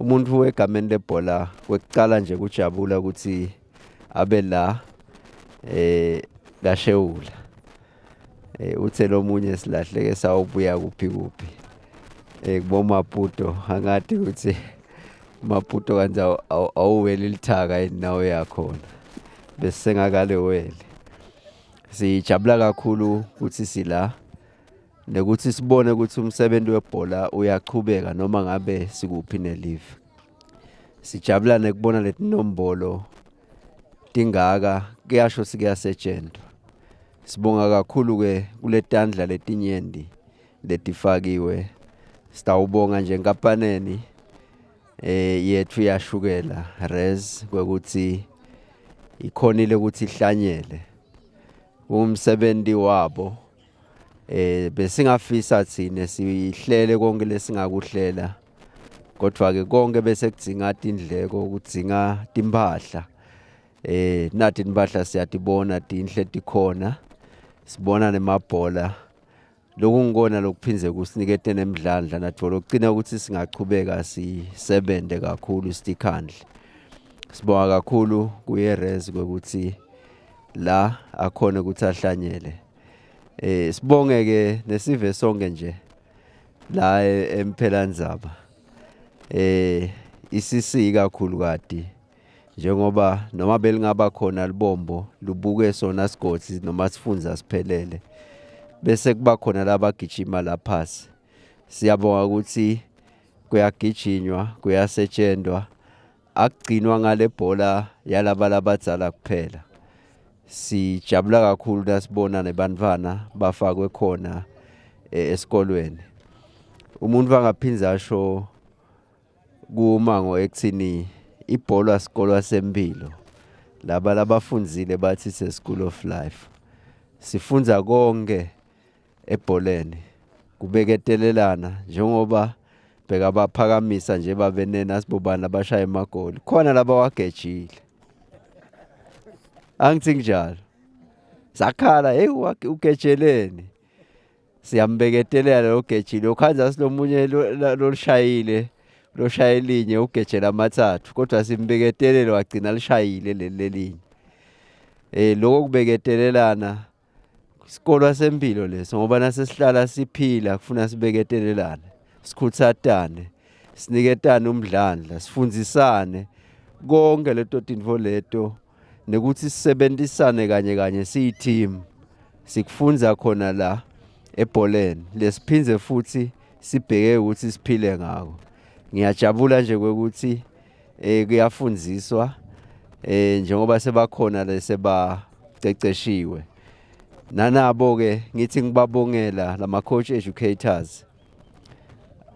umuntu wegameni lebhola kwekuqala nje kujabula ukuthi abe la kaShewula. Uthe lo munye silahleke sawubuya kuphi kuboMaputo angathi ukuthi Maputo kanti awuweli lithaka inawo yakhona bese sengakale wele. Sijabula kakhulu ukuthi sila nekuthi sibone ukuthi umsebenzi webhola uyaqhubeka noma ngabe sikuphi nelive. Sijabula nekubona letinombolo tingaka kuyasho sikuyasetshenzwa. Sibonga kakhulu ke kuletandla letinyendi letifakiwe. Sitawubonga nje nkapaneni yethu yashukela res kwekuthi ikhonile ukuthi ihlanyele umsebenzi wabo. Besingafisa thine sihlele konke lesingakuhlela kodwa ke konke bese kudzinga indleko kudzinga timpahla. Nathi impahla siyatibona tinhle tikhona. Sibona nemabhola lokungikona lokuphinze kusinikete nemidlandla nathi lokugcina ukuthi singaqhubeka sisebenze kakhulu stikhandle. Sibonga kakhulu kuye res kwekuthi la akhona ukuthi ahlanyele. Sibonge ke nesive sonke nje la eMphelandzaba. Isisi kakhulu kade njengoba noma belingaba khona libombo lubuke sona sigodi noma sifunza siphelele bese kuba khona labagijima laphasi. Siyabonga ukuthi kuyagijinywa kuyasetshenzwa akugcinwa ngale bhola yalaba labadzala kuphela. Sijabula kakhulu nasibona nebantwana bafakwe khona esikolweni. Umuntu angaphinza asho kumango ekuthini ibhola isikolo sempilo. Laba labafundzile bathi it's a school of life. Sifunza konke ebholeni kubeketelelana njengoba beka baphakamisa nje babenena sibobana bashaya emagoli khona laba wagejile. Angithi njalo sakhala hey ugejeleni siyambeketelela lo gejile ukhanza silomunye loshayile elinye ugejela amathathu kodwa simbeketelele wagcina lishayile lelinye. Lokho kubeketelelana isikolo sempilo leso ngoba nasesihlala siphila kufuna sibeketelelane sikhuthatane siniketane umdlandla sifundzisane konke leto tinfo leto nekuthi sisebenzisane kanye siyi-team. Sikufunza khona la ebholeni lesiphinze futhi sibheke ukuthi siphile ngako. Ngiyajabula nje kwekuthi kuyafundziswa njengoba sebakhona lesebaceceshiwe. Nanabo ke ngithi ngibabongela lama coach educators.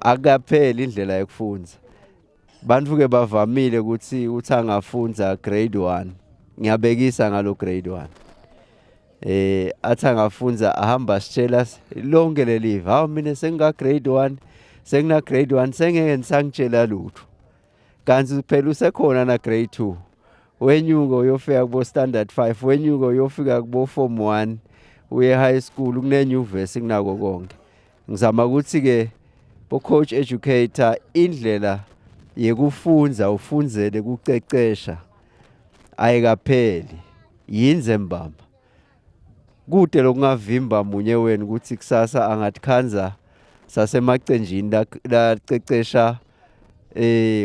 Akapheli indlela yokufundza. Bantu ke bavamile ukuthi angafunza grade 1. Ngiyabekisa ngalo grade 1. Athi angafunza ahamba sitshela lonke lelive. Hawu mina senga grade 1, sengina grade 1 sengeke ngisangitshela lutho. Kanti phela usekhona na grade 2. Wenyuko uyofika kubo standard 5, wenyuko uyofika kubo form 1, uye high school kunenyuvesi kunako konke. Ngizama ukuthi ke bo coach educator indlela yekufunza ufundzele kucecesha ayikapheli yinze mbamba. Kude lokungavimba munye wenu ukuthi kusasa angatikhanza sasemacenjini la cecesha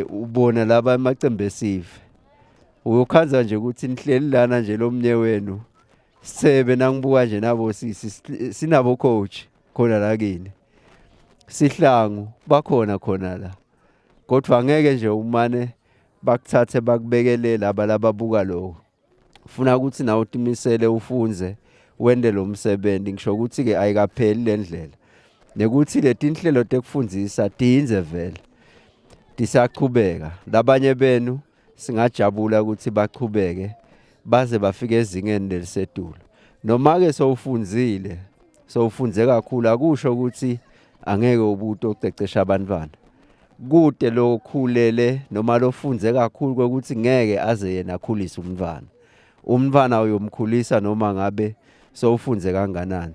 ubona laba emacembe esive. Uyokhanza nje ukuthi nihleli lana nje lomnye wenu sebe nangibuka nje nabo sinabo coach khona la kini. Sihlangu bakhona khona la. Kodwa angeke nje umane bakuthathe bakubekele laba lababuka lokho. Ufuna ukuthi nawe utimisele ufunze wende lo msebenzi. Ngisho ukuthi ke ayikapheli lendlela. Nekuthi leti inhlelo tekufundzisa tiyinze vele. Tisaqhubeka. Labanye benu singajabula ukuthi baqhubeke baze bafike ezingeni lelisedulo. Noma ke sowufundzile, sowufunze kakhulu akusho ukuthi angeke ubuto ukucecesha abantwana. Kude lokhulele noma lofunze kakhulu ukuthi ngeke aze yena akhulise umntwana. Umntwana uyomkhulisa noma ngabe sowufunze kanganani.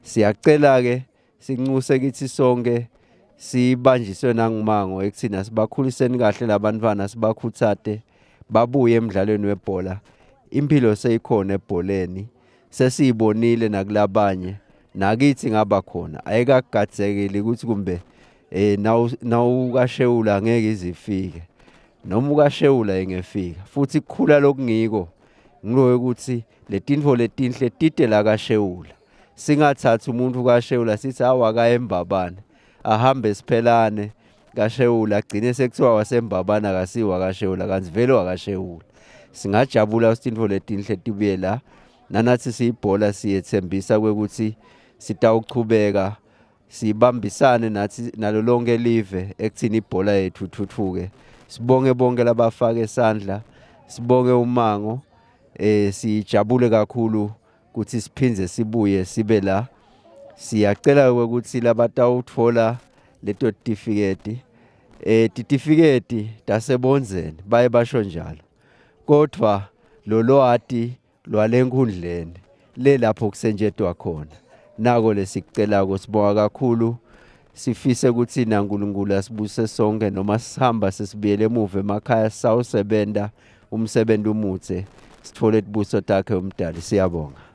Siyacela ke sinxuse kithi sonke sibanjiswe nangumango ekuthina sibakhuliseni kahle labantwana, sibakhuthate babuye emidlalweni webhola. Impilo seyikhona ebholeni, sesiyibonile nakulabanye, nakithi ngaba khona. Ayikagadzekile ukuthi kumbe nawukashewula ngeke izifike, noma ukashewula ingefika. Futhi kukhula lokungiko ngiloyo ukuthi letintfo letinhle tite la kashewula. Singathathi umuntu kashewula sithi awakaye eMbabane, ahambe siphelane kashewula agcine sekuthiwa wasembabana akasiwa kashewula kanti vele wakashewula. Singajabula usitintfo letinhle tibuye la, nanathi siyibhola siyethembisa kwekuthi sitawuchubeka sibambisane nathi nalo lonke live ekuthini ibhola yethu thuthuke. Sibonge bonke labafaka esandla, sibonge umango, sijabule kakhulu ukuthi siphinze sibuye sibe la. Siyacela ukuthi labatawuthola leto tifiketi, titifiketi tasebonzeni baye basho njalo. Kodwa lo lwati lwalenkundleni le lapho kusenjetwa khona. Nako lesicela sibonga kakhulu, sifise ukuthi naNkulunkulu asibuse sonke noma sihamba sesibuyele emuva emakhaya sawusebenta umsebenzi umutse, sithole ibuso takhe umdali. Siyabonga.